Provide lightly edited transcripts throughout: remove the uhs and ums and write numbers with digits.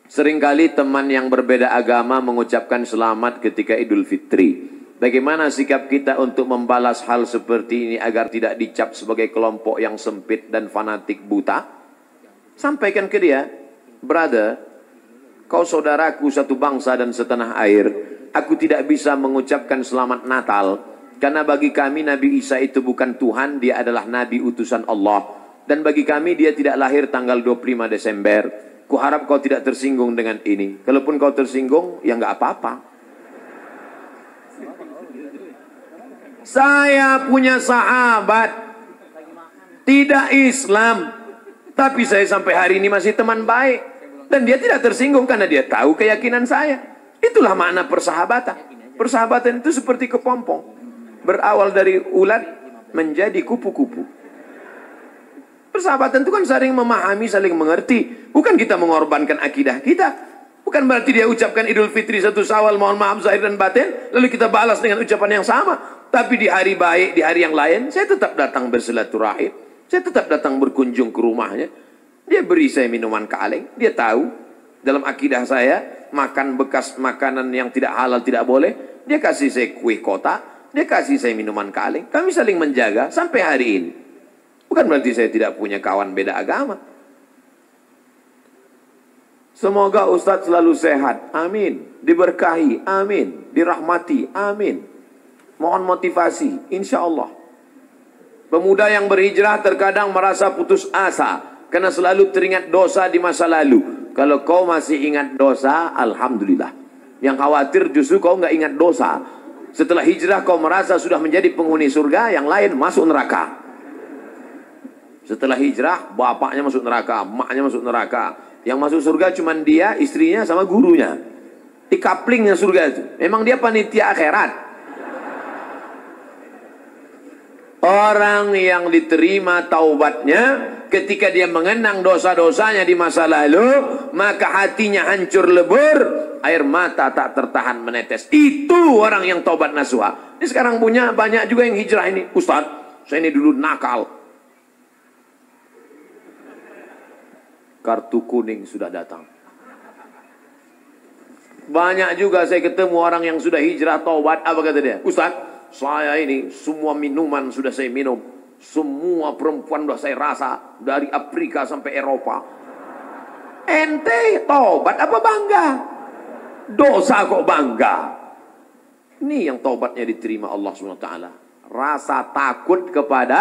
Seringkali teman yang berbeda agama mengucapkan selamat ketika Idul Fitri. Bagaimana sikap kita untuk membalas hal seperti ini agar tidak dicap sebagai kelompok yang sempit dan fanatik buta? Sampaikan ke dia, brother, kau saudaraku satu bangsa dan setanah air. Aku tidak bisa mengucapkan selamat Natal, karena bagi kami Nabi Isa itu bukan Tuhan, dia adalah Nabi utusan Allah. Dan bagi kami dia tidak lahir tanggal 25 Desember. Kuharap kau tidak tersinggung dengan ini. Kalaupun kau tersinggung, ya nggak apa-apa. Saya punya sahabat tidak Islam, tapi saya sampai hari ini masih teman baik. Dan dia tidak tersinggung karena dia tahu keyakinan saya. Itulah makna persahabatan. Persahabatan itu seperti kepompong. Berawal dari ulat menjadi kupu-kupu. Persahabatan itu kan saling memahami, saling mengerti. Bukan kita mengorbankan akidah kita. Bukan berarti dia ucapkan Idul Fitri 1 Syawal, mohon maaf zahir dan batin, lalu kita balas dengan ucapan yang sama. Tapi di hari baik, di hari yang lain, saya tetap datang bersilaturahim. Saya tetap datang berkunjung ke rumahnya. Dia beri saya minuman kaleng. Dia tahu dalam akidah saya, makan bekas makanan yang tidak halal tidak boleh. Dia kasih saya kue kotak. Dia kasih saya minuman kaleng. Kami saling menjaga sampai hari ini. Bukan berarti saya tidak punya kawan beda agama. Semoga Ustadz selalu sehat. Amin. Diberkahi. Amin. Dirahmati. Amin. Mohon motivasi. Insya Allah. Pemuda yang berhijrah terkadang merasa putus asa. Karena selalu teringat dosa di masa lalu. Kalau kau masih ingat dosa, alhamdulillah. Yang khawatir justru kau nggak ingat dosa. Setelah hijrah kau merasa sudah menjadi penghuni surga, yang lain masuk neraka. Setelah hijrah, bapaknya masuk neraka, emaknya masuk neraka. Yang masuk surga cuma dia, istrinya, sama gurunya. Di kaplingnya surga itu. Memang dia panitia akhirat. Orang yang diterima taubatnya, ketika dia mengenang dosa-dosanya di masa lalu, maka hatinya hancur lebur, air mata tak tertahan menetes. Itu orang yang taubat nasuha. Ini sekarang punya banyak juga yang hijrah ini. Ustadz, saya ini dulu nakal. Kartu kuning sudah datang. Banyak juga saya ketemu orang yang sudah hijrah taubat. Apa kata dia? Ustadz, saya ini semua minuman sudah saya minum. Semua perempuan sudah saya rasa. Dari Afrika sampai Eropa. Ente taubat apa bangga? Dosa kok bangga? Ini yang taubatnya diterima Allah SWT. Rasa takut kepada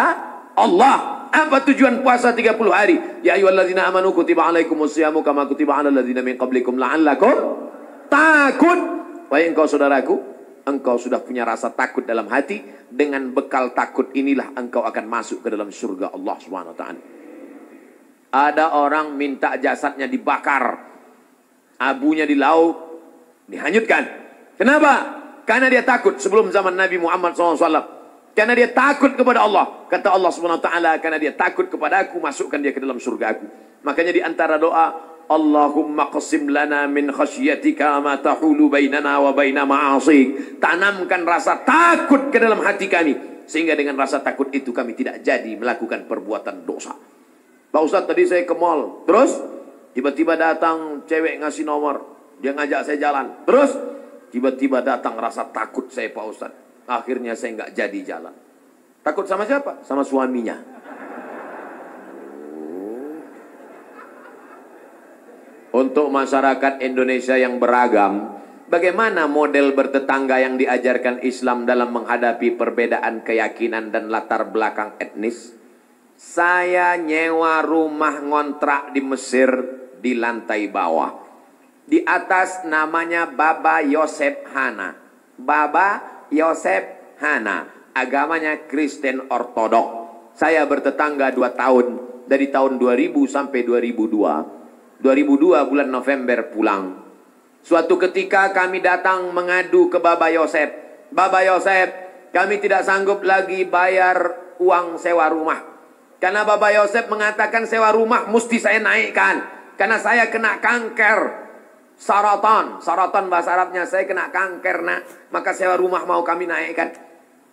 Allah. Apa tujuan puasa 30 hari? Ya ayyuhalladzina amanu kutiba alaikumusyamu kama kutiba alal ladzina min qablikum la'allakum takut. Wahai engkau saudaraku, engkau sudah punya rasa takut dalam hati. Dengan bekal takut inilah engkau akan masuk ke dalam surga Allah Subhanahu wa taala. Ada orang minta jasadnya dibakar, abunya di laut dihanyutkan. Kenapa? Karena dia takut. Sebelum zaman Nabi Muhammad SAW. Karena dia takut kepada Allah. Kata Allah SWT, karena dia takut kepada aku, masukkan dia ke dalam surga aku. Makanya di antara doa, Allahumma qasim lana min khasyatika ma tahulu bainana wa baina ma'asik. Tanamkan rasa takut ke dalam hati kami. Sehingga dengan rasa takut itu kami tidak jadi melakukan perbuatan dosa. Pak Ustadz, tadi saya ke mall. Terus, tiba-tiba datang cewek ngasih nomor. Dia ngajak saya jalan. Terus, tiba-tiba datang rasa takut saya Pak Ustadz. Akhirnya saya nggak jadi jalan. Takut sama siapa? Sama suaminya. Untuk masyarakat Indonesia yang beragam, bagaimana model bertetangga yang diajarkan Islam dalam menghadapi perbedaan keyakinan dan latar belakang etnis? Saya nyewa rumah ngontrak di Mesir di lantai bawah. Di atas namanya Baba Yosef Hana. Baba Yosef Hana, agamanya Kristen Ortodok. Saya bertetangga 2 tahun, dari tahun 2000 sampai 2002. 2002 bulan November pulang. Suatu ketika kami datang mengadu ke Baba Yosef. Baba Yosef, kami tidak sanggup lagi bayar uang sewa rumah. Karena Baba Yosef mengatakan sewa rumah mesti saya naikkan. Karena saya kena kanker. Saraton bahasa Arabnya, saya kena kanker nak. Maka sewa rumah mau kami naikkan.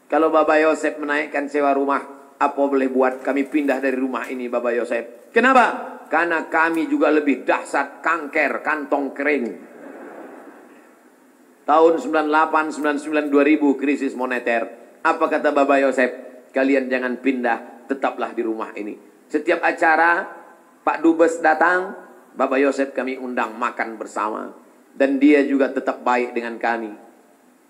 Kalau Baba Yosef menaikkan sewa rumah, apa boleh buat? Kami pindah dari rumah ini Baba Yosef. Kenapa? karena kami juga lebih dahsyat kanker kantong kering. Tahun 98, 99, 2000 krisis moneter. Apa kata Bapak Yosef? Kalian jangan pindah, tetaplah di rumah ini. Setiap acara Pak Dubes datang, Bapak Yosef kami undang makan bersama. Dan dia juga tetap baik dengan kami.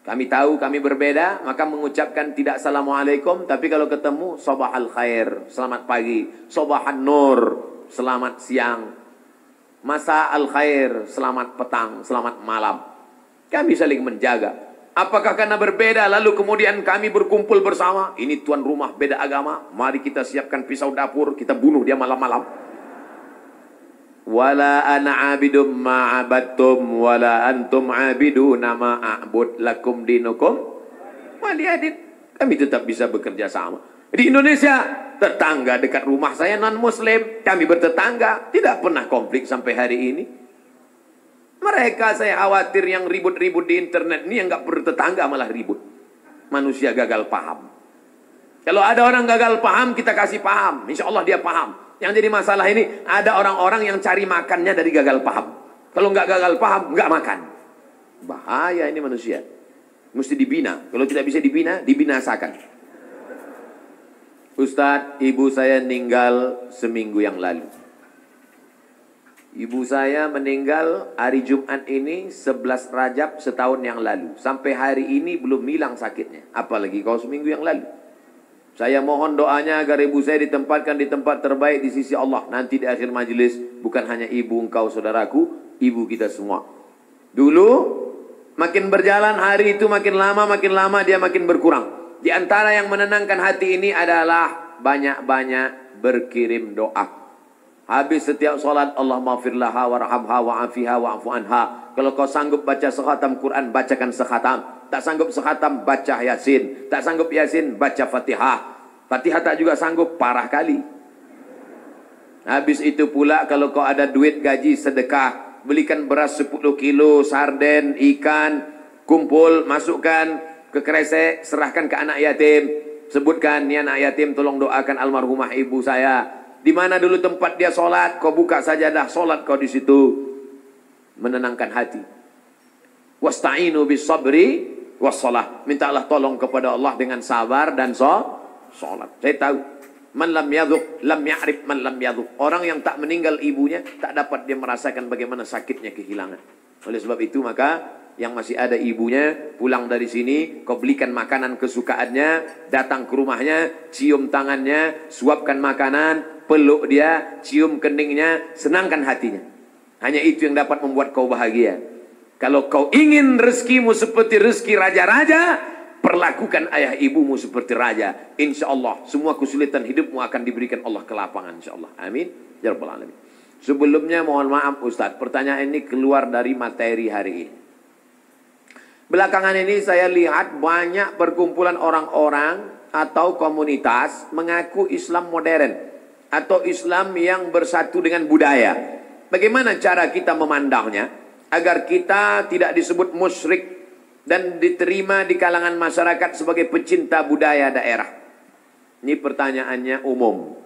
Kami tahu kami berbeda, maka mengucapkan tidak assalamualaikum, tapi kalau ketemu sobahal khair, selamat pagi, sobahan nur, selamat siang, masa al khair, selamat petang, selamat malam. Kami saling menjaga. Apakah karena berbeda lalu kemudian kami berkumpul bersama? Ini tuan rumah beda agama, mari kita siapkan pisau dapur, kita bunuh dia malam-malam. Wala ana abidum ma'abattum wala antum abiduna ma'abud lakum dinukum waliyadin. Kami tetap bisa bekerja sama. Di Indonesia, tetangga dekat rumah saya non-muslim, kami bertetangga, tidak pernah konflik sampai hari ini. Mereka saya khawatir yang ribut-ribut di internet ini yang nggak bertetangga malah ribut. Manusia gagal paham. Kalau ada orang gagal paham, kita kasih paham. Insya Allah dia paham. Yang jadi masalah ini, ada orang-orang yang cari makannya dari gagal paham. Kalau nggak gagal paham, nggak makan. Bahaya ini manusia. Mesti dibina. Kalau tidak bisa dibina, dibinasakan. Ustadz, ibu saya meninggal seminggu yang lalu. Ibu saya meninggal hari Jumat ini 11 Rajab setahun yang lalu. Sampai hari ini belum hilang sakitnya. Apalagi kalau seminggu yang lalu. Saya mohon doanya agar ibu saya ditempatkan di tempat terbaik di sisi Allah. Nanti di akhir majelis, bukan hanya ibu engkau saudaraku, ibu kita semua. Dulu, makin berjalan hari itu makin lama dia makin berkurang. Di antara yang menenangkan hati ini adalah banyak-banyak berkirim doa. Habis setiap solat, Allah maghfir laha warhamha wa'afiha wa'afu anha. Kalau kau sanggup baca sekhatam Quran, bacakan sekhatam. Tak sanggup sekhatam, baca Yasin. Tak sanggup Yasin, baca Fatihah. Fatihah tak juga sanggup, parah kali. Habis itu pula kalau kau ada duit gaji sedekah, belikan beras 10 kilo, sarden, ikan, kumpul, masukkan ke kresek, serahkan ke anak yatim. Sebutkan, ni anak yatim tolong doakan almarhumah ibu saya. Di mana dulu tempat dia solat, kau buka sajadah solat kau di situ. Menenangkan hati. Wasta'inu bis sabri wassalah. Mintalah tolong kepada Allah dengan sabar dan solat. Saya tahu. Man lam yadhuq, lam ya'rif man lam yadhuq. Orang yang tak meninggal ibunya, tak dapat dia merasakan bagaimana sakitnya kehilangan. Oleh sebab itu maka, yang masih ada ibunya, pulang dari sini, kau belikan makanan kesukaannya, datang ke rumahnya, cium tangannya, suapkan makanan, peluk dia, cium keningnya, senangkan hatinya. Hanya itu yang dapat membuat kau bahagia. Kalau kau ingin rezekimu seperti rezeki raja-raja, perlakukan ayah ibumu seperti raja. Insya Allah semua kesulitan hidupmu akan diberikan Allah kelapangan. Insya Allah. Amin. Ya Rabbal Alamin. Sebelumnya mohon maaf Ustadz, pertanyaan ini keluar dari materi hari ini. Belakangan ini saya lihat banyak perkumpulan orang-orang atau komunitas mengaku Islam modern atau Islam yang bersatu dengan budaya. Bagaimana cara kita memandangnya agar kita tidak disebut musyrik dan diterima di kalangan masyarakat sebagai pecinta budaya daerah? Ini pertanyaannya umum.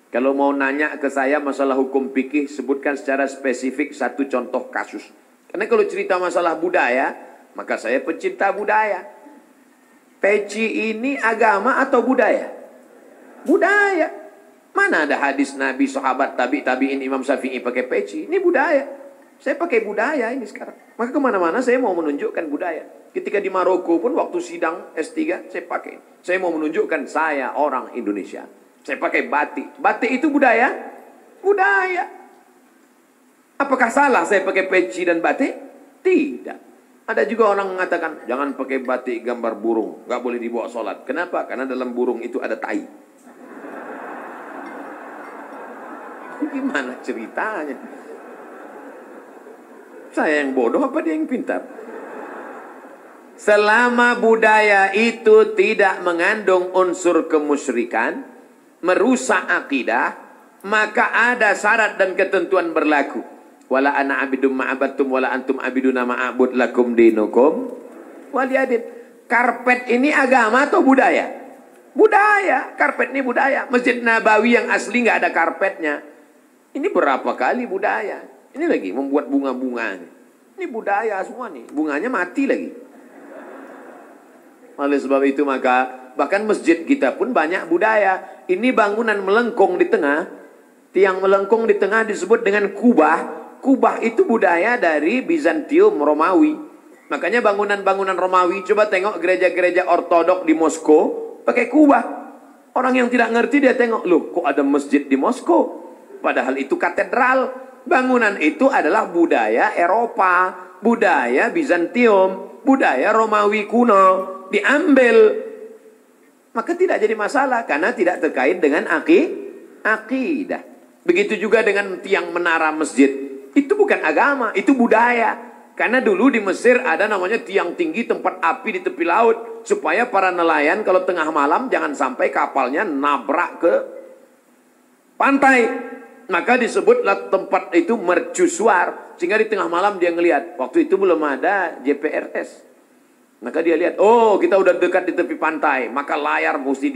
Kalau mau nanya ke saya masalah hukum fikih, sebutkan secara spesifik satu contoh kasus. Karena kalau cerita masalah budaya, maka saya pecinta budaya. Peci ini agama atau budaya? Budaya. Mana ada hadis Nabi, sahabat, tabi'in, Imam Syafi'i pakai peci? Ini budaya. Saya pakai budaya ini sekarang. Maka kemana-mana saya mau menunjukkan budaya. Ketika di Maroko pun waktu sidang S3 saya pakai. Saya mau menunjukkan saya orang Indonesia. Saya pakai batik. Batik itu budaya? Budaya. Apakah salah saya pakai peci dan batik? Tidak. Ada juga orang mengatakan, jangan pakai batik gambar burung. Gak boleh dibawa sholat. Kenapa? Karena dalam burung itu ada tai. Gimana ceritanya? Saya yang bodoh apa dia yang pintar? Selama budaya itu tidak mengandung unsur kemusyrikan, merusak akidah, maka ada syarat dan ketentuan berlaku. Wala ana abidum ma'abattum wala antum abiduna ma'abud lakum dinukum waliyadin. Karpet ini agama atau budaya? Budaya. Karpet ini budaya. Masjid Nabawi yang asli nggak ada karpetnya. Ini berapa kali budaya. Ini lagi membuat bunga-bunga. Ini budaya semua nih. Bunganya mati lagi. Oleh sebab itu maka bahkan masjid kita pun banyak budaya. Ini bangunan melengkung di tengah. Tiang melengkung di tengah disebut dengan kubah. Kubah itu budaya dari Bizantium, Romawi. Makanya bangunan-bangunan Romawi, coba tengok gereja-gereja ortodok di Moskow, pakai kubah. Orang yang tidak ngerti dia tengok, loh kok ada masjid di Moskow? Padahal itu katedral. Bangunan itu adalah budaya Eropa, budaya Bizantium, budaya Romawi kuno. Diambil. Maka tidak jadi masalah, karena tidak terkait dengan akidah. Begitu juga dengan tiang menara masjid. Itu bukan agama, itu budaya. Karena dulu di Mesir ada namanya tiang tinggi tempat api di tepi laut. Supaya para nelayan kalau tengah malam jangan sampai kapalnya nabrak ke pantai. Maka disebutlah tempat itu mercusuar. Sehingga di tengah malam dia ngelihat. Waktu itu belum ada GPRS. Maka dia lihat, oh kita udah dekat di tepi pantai. Maka layar mesti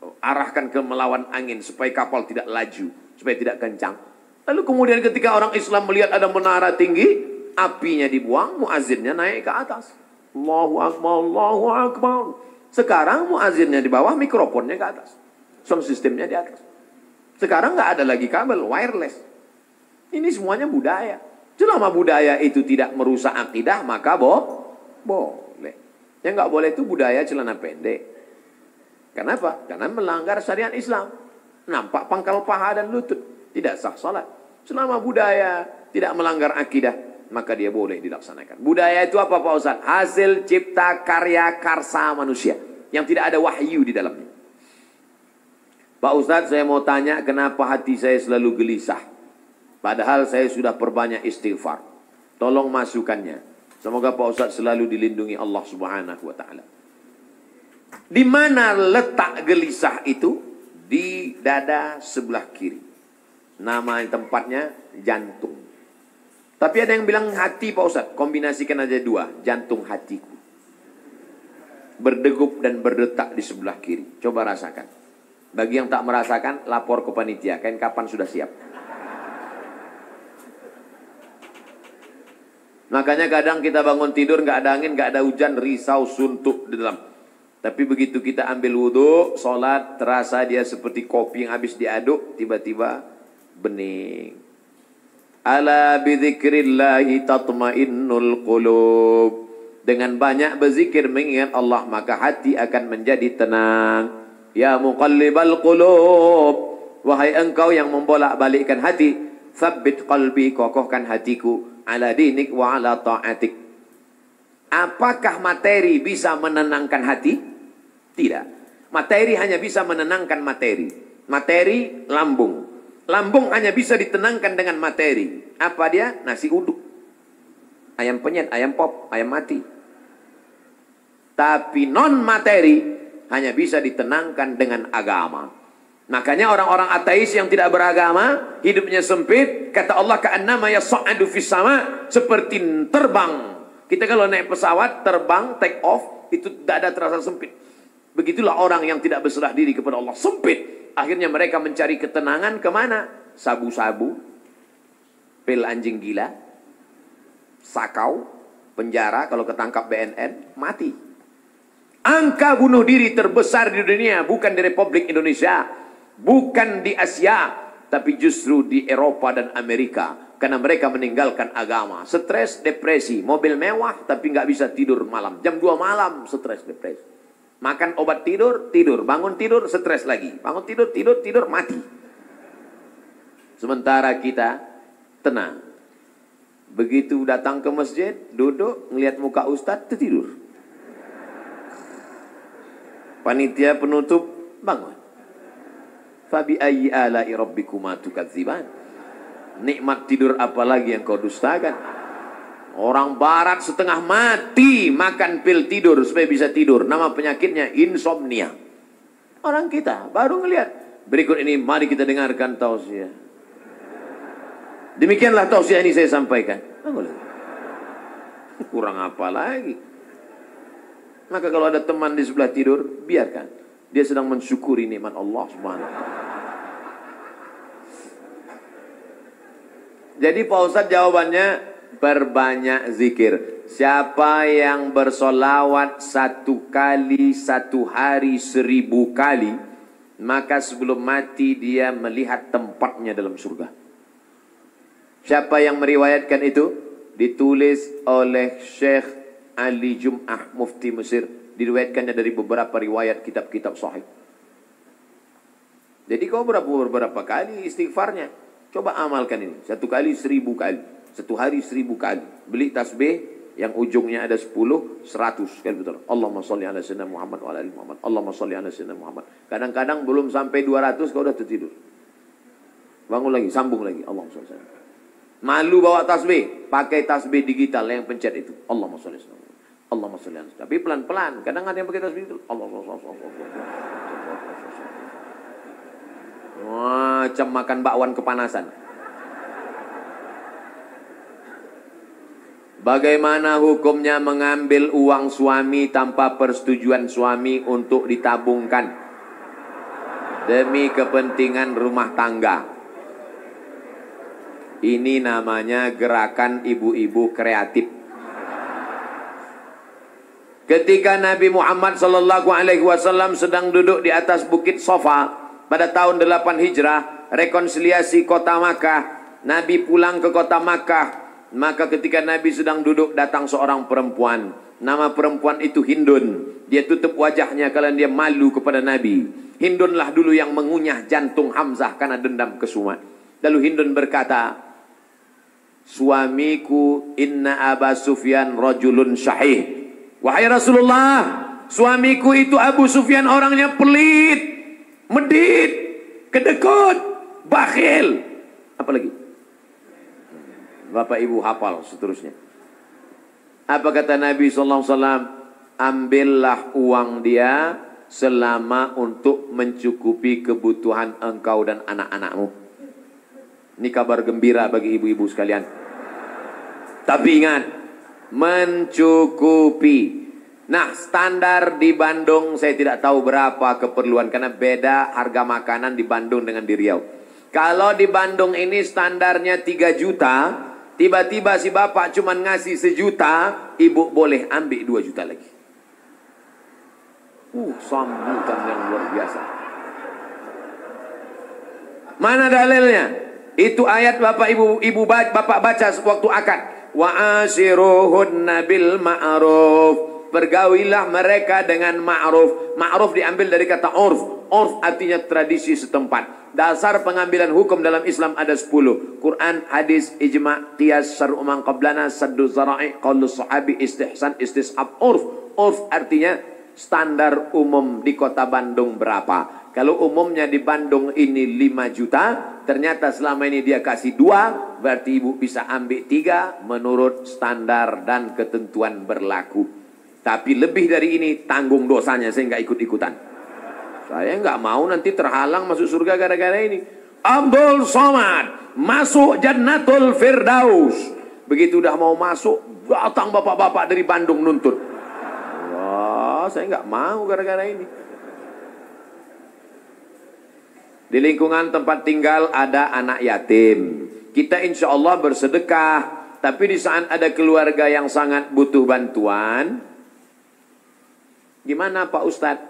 diarahkan ke melawan angin. Supaya kapal tidak laju. Supaya tidak kencang. Lalu kemudian ketika orang Islam melihat ada menara tinggi, apinya dibuang, muazzinnya naik ke atas. Allahu Akbar, Allahu Akbar. Sekarang muazzinnya di bawah, mikrofonnya ke atas. Sound systemnya di atas. Sekarang nggak ada lagi kabel, wireless. Ini semuanya budaya. Selama budaya itu tidak merusak akidah, maka boleh. Yang nggak boleh itu budaya celana pendek. Kenapa? Karena melanggar syariat Islam. Nampak pangkal paha dan lutut. Tidak sah salat. Selama budaya tidak melanggar akidah, maka dia boleh dilaksanakan. Budaya itu apa Pak Ustaz? Hasil cipta karya karsa manusia. Yang tidak ada wahyu di dalamnya. Pak Ustaz, saya mau tanya kenapa hati saya selalu gelisah. Padahal saya sudah perbanyak istighfar. Tolong masukannya. Semoga Pak Ustaz selalu dilindungi Allah Subhanahu wa taala. Di mana letak gelisah itu? Di dada sebelah kiri. Nama tempatnya jantung. Tapi ada yang bilang hati Pak Ustaz. Kombinasikan aja dua. Jantung hatiku. Berdegup dan berdetak di sebelah kiri. Coba rasakan. Bagi yang tak merasakan, lapor ke panitia. Kain kapan sudah siap. Makanya kadang kita bangun tidur nggak ada angin, nggak ada hujan, risau, suntuk di dalam. Tapi begitu kita ambil wudhu, sholat, terasa dia seperti kopi yang habis diaduk, tiba-tiba bening. Ala bidzikrillahi tatmainnul qulub. Dengan banyak berzikir mengingat Allah, maka hati akan menjadi tenang. Ya muqallibal qulub, wahai engkau yang membolak-balikkan hati, tsabbit qalbi, kokohkan hatiku, ala dinik wa ala ta'atik. Apakah materi bisa menenangkan hati? Tidak. Materi hanya bisa menenangkan materi. Materi lambung. Lambung hanya bisa ditenangkan dengan materi. Apa dia? Nasi uduk. Ayam penyet, ayam pop, ayam mati. Tapi non materi hanya bisa ditenangkan dengan agama. Makanya orang-orang ateis yang tidak beragama, hidupnya sempit. Kata Allah, ka'annama yas'adu fis sama, seperti terbang. Kita kalau naik pesawat, terbang, take off, itu dada terasa sempit. Begitulah orang yang tidak berserah diri kepada Allah. Sempit. Akhirnya mereka mencari ketenangan kemana? Sabu-sabu, pil anjing gila, sakau, penjara, kalau ketangkap BNN, mati. Angka bunuh diri terbesar di dunia, bukan di Republik Indonesia, bukan di Asia, tapi justru di Eropa dan Amerika. Karena mereka meninggalkan agama. Stres, depresi, mobil mewah, tapi nggak bisa tidur malam. Jam 2 malam, stres, depresi. Makan obat tidur, tidur. Bangun tidur, stres lagi. Bangun tidur, tidur, mati. Sementara kita tenang. Begitu datang ke masjid, duduk, ngelihat muka ustadz, tertidur. Panitia penutup, bangun. Fabi ayyi ala'i rabbikuma tukadziban. Nikmat tidur apalagi yang kau dustakan. Orang barat setengah mati makan pil tidur supaya bisa tidur. Nama penyakitnya insomnia. Orang kita baru ngelihat. Berikut ini mari kita dengarkan tausiah. Demikianlah tausiah ini saya sampaikan. Kurang apa lagi? Maka kalau ada teman di sebelah tidur, biarkan. Dia sedang mensyukuri nikmat Allah Subhanahu wa taala. Jadi Pak Ustadz jawabannya, perbanyak zikir. Siapa yang bersolawat 1 kali 1 hari 1000 kali, maka sebelum mati dia melihat tempatnya dalam surga. Siapa yang meriwayatkan itu? Ditulis oleh Syekh Ali Jum'ah, Mufti Mesir. Diriwayatkannya dari beberapa riwayat kitab-kitab sahih. Jadi kau berapa kali istighfarnya? Coba amalkan ini. 1 kali 1000 kali. 1 hari 1000 kali. Beli tasbih yang ujungnya ada 10, 100. Kan betul. Allahumma sholli ala sayyidina Muhammad wa ala ali Muhammad. Allahumma sholli ala sayyidina Muhammad. Kadang-kadang belum sampai 200 kau udah tertidur. Bangun lagi, sambung lagi. Allahumma sholli ala sayyidina. Malu bawa tasbih, pakai tasbih digital yang pencet itu. Allahumma sholli ala sayyidina Muhammad. Allahumma sholli ala sayyidina. Tapi pelan-pelan. Kadang ada yang pakai tasbih itu. Allahumma sholli ala sayyidina. Macam makan bakwan kepanasan. Bagaimana hukumnya mengambil uang suami tanpa persetujuan suami untuk ditabungkan demi kepentingan rumah tangga? Ini namanya gerakan ibu-ibu kreatif. Ketika Nabi Muhammad SAW sedang duduk di atas bukit Sofa pada tahun 8 Hijrah, rekonsiliasi kota Makkah, Nabi pulang ke kota Makkah. Maka ketika Nabi sedang duduk, datang seorang perempuan. Nama perempuan itu Hindun. Dia tutup wajahnya karena dia malu kepada Nabi. Hindunlah dulu yang mengunyah jantung Hamzah karena dendam kesumat. Lalu Hindun berkata, suamiku inna Aba Sufyan rajulun syahih. Wahai Rasulullah, suamiku itu Abu Sufyan orangnya pelit, medit, kedekut, bakhil. Apa lagi? Bapak Ibu hafal seterusnya. Apa kata Nabi SAW? Ambillah uang dia selama untuk mencukupi kebutuhan engkau dan anak-anakmu. Ini kabar gembira bagi ibu-ibu sekalian. Tapi ingat, mencukupi. Nah, standar di Bandung saya tidak tahu berapa keperluan karena beda harga makanan di Bandung dengan di Riau. Kalau di Bandung ini standarnya 3 juta, tiba-tiba si bapak cuma ngasih 1 juta, ibu boleh ambil 2 juta lagi. Sambutan yang luar biasa. Mana dalilnya? Itu ayat bapak bapak baca waktu akad. Wa ashiruhunna bil ma'ruf. Bergawilah mereka dengan ma'ruf. Ma'ruf diambil dari kata urf. Urf artinya tradisi setempat. Dasar pengambilan hukum dalam Islam ada 10. Quran, hadis, ijma', qiyas, syar'u man qablana, saddu zara'i, qaulu sahabi, istihsan, istisab, urf. Urf artinya standar umum di kota Bandung berapa. Kalau umumnya di Bandung ini 5 juta, ternyata selama ini dia kasih 2, berarti ibu bisa ambil 3 menurut standar dan ketentuan berlaku. Tapi lebih dari ini tanggung dosanya, saya nggak ikut-ikutan. Saya nggak mau nanti terhalang masuk surga gara-gara ini. Abdul Somad masuk Jannatul Firdaus. Begitu udah mau masuk, datang bapak-bapak dari Bandung nuntut. Wah, saya nggak mau gara-gara ini. Di lingkungan tempat tinggal ada anak yatim. Kita insya Allah bersedekah. Tapi di saat ada keluarga yang sangat butuh bantuan, gimana Pak Ustadz?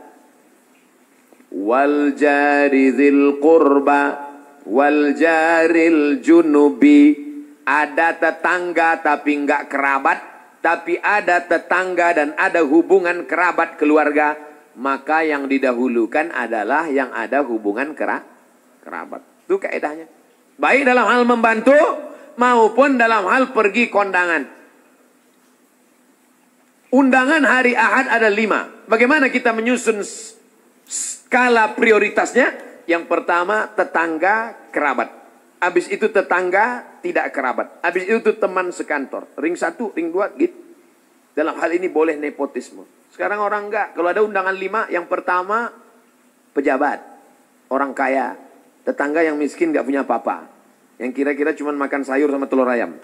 Wal jari dzil qurba wal jaril junubi. Ada tetangga tapi enggak kerabat, tapi ada tetangga dan ada hubungan kerabat keluarga, maka yang didahulukan adalah yang ada hubungan kerabat. Itu kaedahnya. Baik dalam hal membantu maupun dalam hal pergi kondangan. Undangan hari Ahad ada 5. Bagaimana kita menyusun skala prioritasnya? Yang pertama tetangga kerabat. Habis itu tetangga tidak kerabat. Habis itu teman sekantor. Ring 1, ring 2 gitu. Dalam hal ini boleh nepotisme. Sekarang orang enggak. Kalau ada undangan 5, yang pertama pejabat, orang kaya, tetangga yang miskin enggak punya apa-apa, yang kira-kira cuma makan sayur sama telur ayam.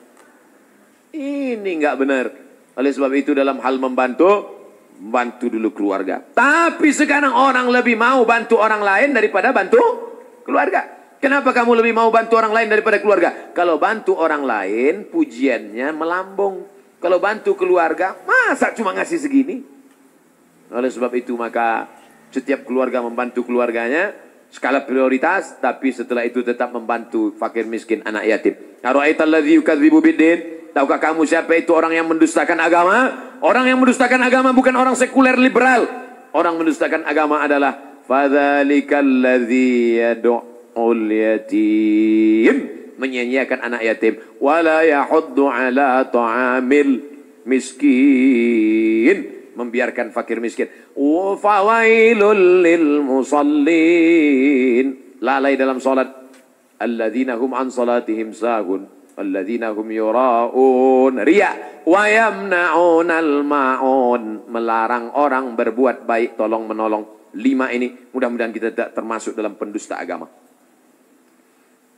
Ini enggak benar. Oleh sebab itu dalam hal membantu, bantu dulu keluarga. Tapi sekarang orang lebih mau bantu orang lain daripada bantu keluarga. Kenapa kamu lebih mau bantu orang lain daripada keluarga? Kalau bantu orang lain, pujiannya melambung. Kalau bantu keluarga, masa cuma ngasih segini? Oleh sebab itu maka setiap keluarga membantu keluarganya, skala prioritas, tapi setelah itu tetap membantu fakir miskin, anak yatim. Ara'aitalladzi yukadzibu biddin? Tahukah kamu siapa itu orang yang mendustakan agama? Orang yang mendustakan agama bukan orang sekuler liberal. Orang mendustakan agama adalah fadzalikal ladzi yad'ul yatim, menyanyiakan anak yatim, wala yahuddu ala ta'amil miskin, membiarkan fakir miskin. Wa fawailul lil musallin, lalai dalam salat. Alladzina hum an salatihim sahun alladzina hum yura'un, riya, wa yamna'unal ma'un, melarang orang berbuat baik, tolong menolong. 5 ini mudah-mudahan kita tidak termasuk dalam pendusta agama.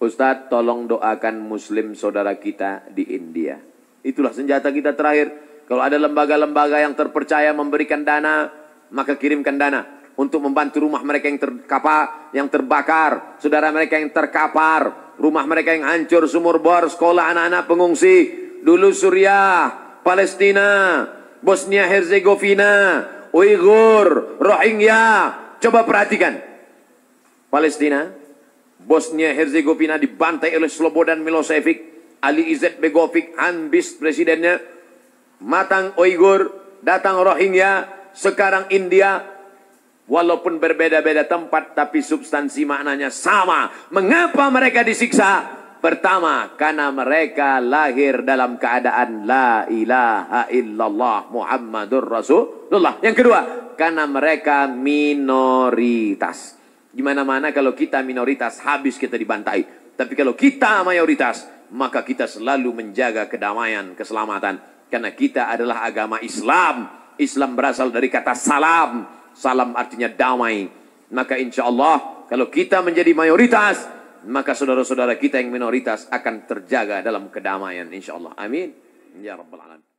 Ustadz, tolong doakan muslim saudara kita di India. Itulah senjata kita terakhir. Kalau ada lembaga-lembaga yang terpercaya memberikan dana, maka kirimkan dana untuk membantu rumah mereka yang yang terbakar, saudara mereka yang terkapar, rumah mereka yang hancur, sumur bor, sekolah anak-anak pengungsi. Dulu Suriah, Palestina, Bosnia Herzegovina, Uighur, Rohingya. Coba perhatikan. Palestina, Bosnia Herzegovina dibantai oleh Slobodan Milosevic, Ali Izzet Begovic, Hanbis presidennya, matang Uighur, datang Rohingya, sekarang India. Walaupun berbeda-beda tempat, tapi substansi maknanya sama. Mengapa mereka disiksa? Pertama, karena mereka lahir dalam keadaan la ilaha illallah Muhammadur Rasulullah. Yang kedua, karena mereka minoritas. Gimana-mana kalau kita minoritas, habis kita dibantai. Tapi kalau kita mayoritas, maka kita selalu menjaga kedamaian, keselamatan. Karena kita adalah agama Islam. Islam berasal dari kata salam. Salam artinya damai. Maka insya Allah kalau kita menjadi mayoritas, maka saudara-saudara kita yang minoritas akan terjaga dalam kedamaian insya Allah. Amin. Ya Rabbal Alamin.